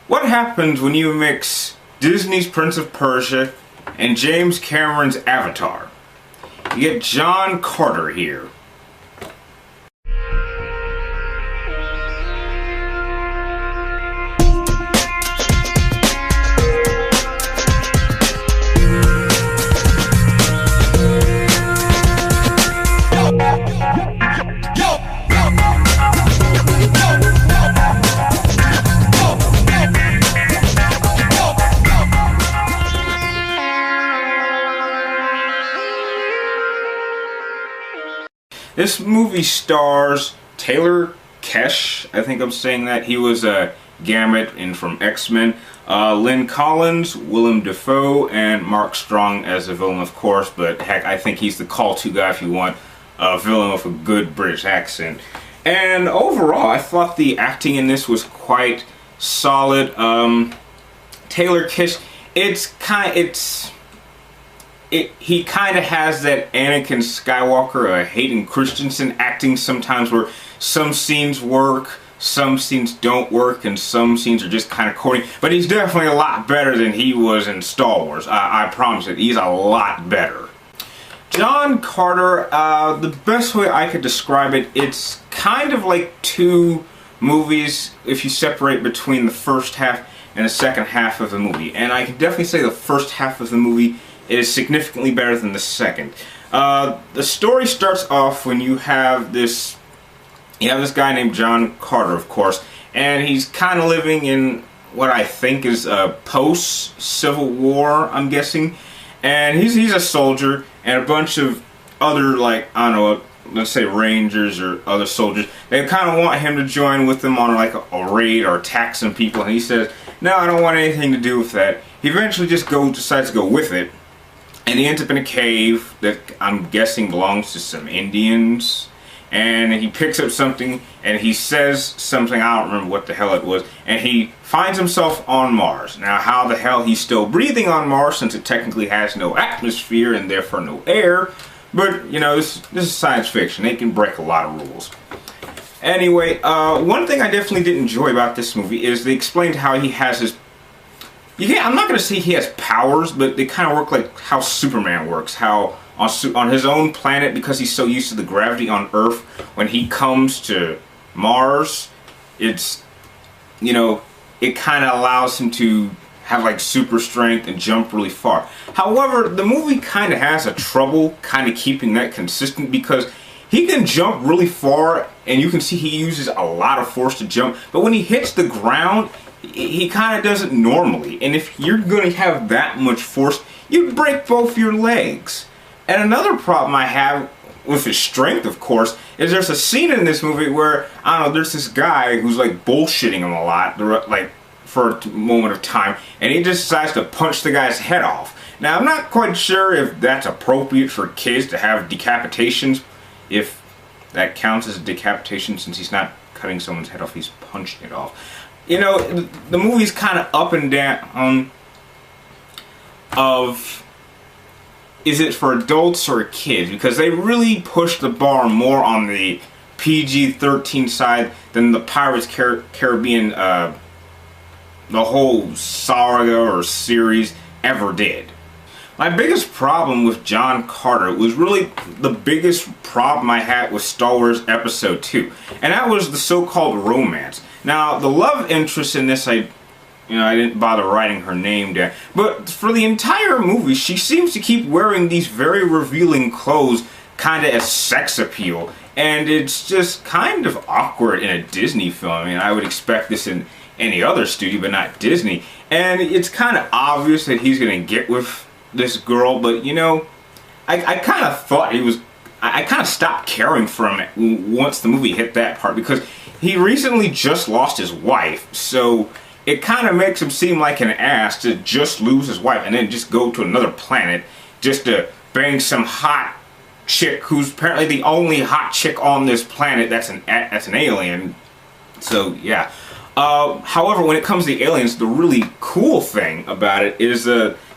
What happens when you mix Disney's Prince of Persia and James Cameron's Avatar? You get John Carter here. This movie stars Taylor Kesh, I think I'm saying that. He was Gambit in from X-Men. Lynn Collins, Willem Dafoe, and Mark Strong as a villain, of course. But heck, I think he's the call-to guy if you want a villain with a good British accent. And overall, I thought the acting in this was quite solid. Taylor Kesh, he kind of has that Anakin Skywalker, Hayden Christensen acting sometimes, where some scenes work, some scenes don't work, and some scenes are just kind of corny. But he's definitely a lot better than he was in Star Wars. I promise it. He's a lot better. John Carter, the best way I could describe it, it's kind of like two movies if you separate between the first half and the second half of the movie. And I can definitely say the first half of the movie is significantly better than the second. The story starts off when you have this guy named John Carter, of course, and he's kind of living in what I think is a post-Civil War, I'm guessing. And he's a soldier, and a bunch of other, like, I don't know, let's say Rangers or other soldiers, they kind of want him to join with them on like a raid or attack some people, and he says, no, I don't want anything to do with that. He eventually just decides to go with it. And he ends up in a cave that I'm guessing belongs to some Indians. And he picks up something and he says something, I don't remember what the hell it was. And he finds himself on Mars. Now how the hell he's still breathing on Mars, since it technically has no atmosphere and therefore no air. But, you know, this is science fiction. They can break a lot of rules. Anyway, one thing I definitely did enjoy about this movie is they explained how he has his... I'm not going to say he has powers, but they kind of work like how Superman works. How on his own planet, because he's so used to the gravity on Earth, when he comes to Mars, it's, you know, it kind of allows him to have like super strength and jump really far. However, the movie kind of has a trouble kind of keeping that consistent, because he can jump really far and you can see he uses a lot of force to jump, but when he hits the ground, he kind of does it normally. And if you're going to have that much force, you'd break both your legs. And another problem I have with his strength, of course, is there's a scene in this movie where, I don't know, there's this guy who's like bullshitting him a lot, like for a moment of time, and he just decides to punch the guy's head off. Now, I'm not quite sure if that's appropriate for kids to have decapitations, if that counts as a decapitation, since he's not cutting someone's head off, he's punching it off. You know, the movie's kind of up and down of, is it for adults or kids? Because they really push the bar more on the PG-13 side than the Pirates Caribbean, the whole saga or series ever did. My biggest problem with John Carter was really the biggest problem I had with Star Wars Episode 2, and that was the so-called romance. Now, the love interest in this, I didn't bother writing her name down, but for the entire movie, she seems to keep wearing these very revealing clothes, kind of as sex appeal, and it's just kind of awkward in a Disney film. I mean, I would expect this in any other studio, but not Disney, and it's kind of obvious that he's going to get with this girl, but you know, I kind of thought I kind of stopped caring for him once the movie hit that part, because he recently just lost his wife, so it kind of makes him seem like an ass to just lose his wife and then just go to another planet just to bang some hot chick who's apparently the only hot chick on this planet that's an alien. So yeah. However, when it comes to the aliens, the really cool thing about it is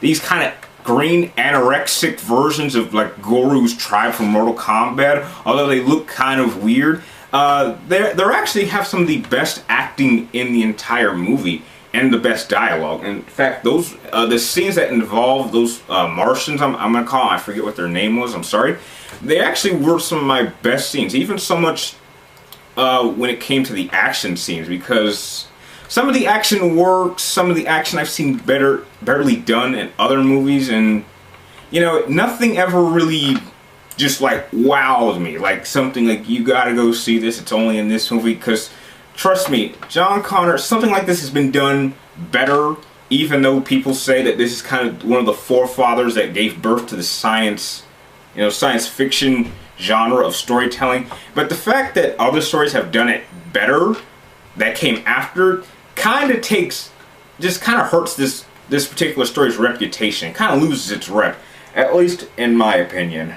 these kind of green anorexic versions of like Goru's tribe from Mortal Kombat, although they look kind of weird. They actually have some of the best acting in the entire movie. and the best dialogue. In fact, those the scenes that involve those Martians, I'm gonna call them, I forget what their name was, I'm sorry, they actually were some of my best scenes, even so much when it came to the action scenes, because some of the action works, some of the action I've seen barely done in other movies, and you know, nothing ever really just like wowed me, like something like, you gotta go see this, it's only in this movie. Because trust me, John Connor, something like this has been done better, even though people say that this is kind of one of the forefathers that gave birth to the science fiction genre of storytelling. But the fact that other stories have done it better, that came after, kind of hurts this particular story's reputation. It kind of loses its rep, at least in my opinion.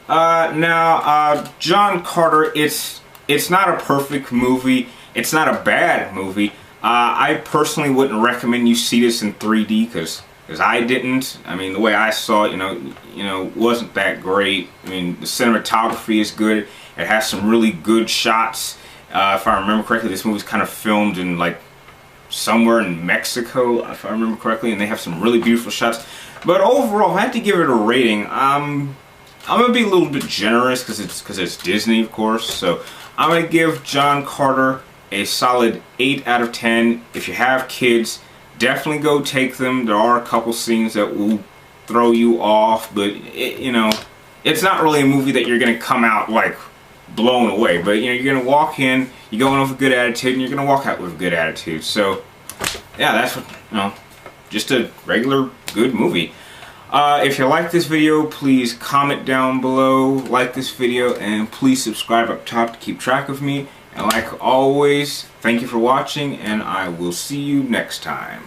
Now, John Carter, it's not a perfect movie. It's not a bad movie. I personally wouldn't recommend you see this in 3D because I didn't. I mean, the way I saw it, you know, wasn't that great. I mean, the cinematography is good. It has some really good shots. If I remember correctly, this movie's kind of filmed in like somewhere in Mexico, if I remember correctly, and they have some really beautiful shots. But overall, if I had to give it a rating, I'm gonna be a little bit generous because it's Disney, of course. So I'm gonna give John Carter a solid 8 out of 10. If you have kids, definitely go take them. There are a couple scenes that will throw you off, but you know, it's not really a movie that you're gonna come out like blown away. But you know, you're gonna walk in, you're going with a good attitude, and you're gonna walk out with a good attitude. So yeah, that's what, you know, just a regular good movie. If you like this video, please comment down below, like this video, and please subscribe up top to keep track of me. And like always, thank you for watching, and I will see you next time.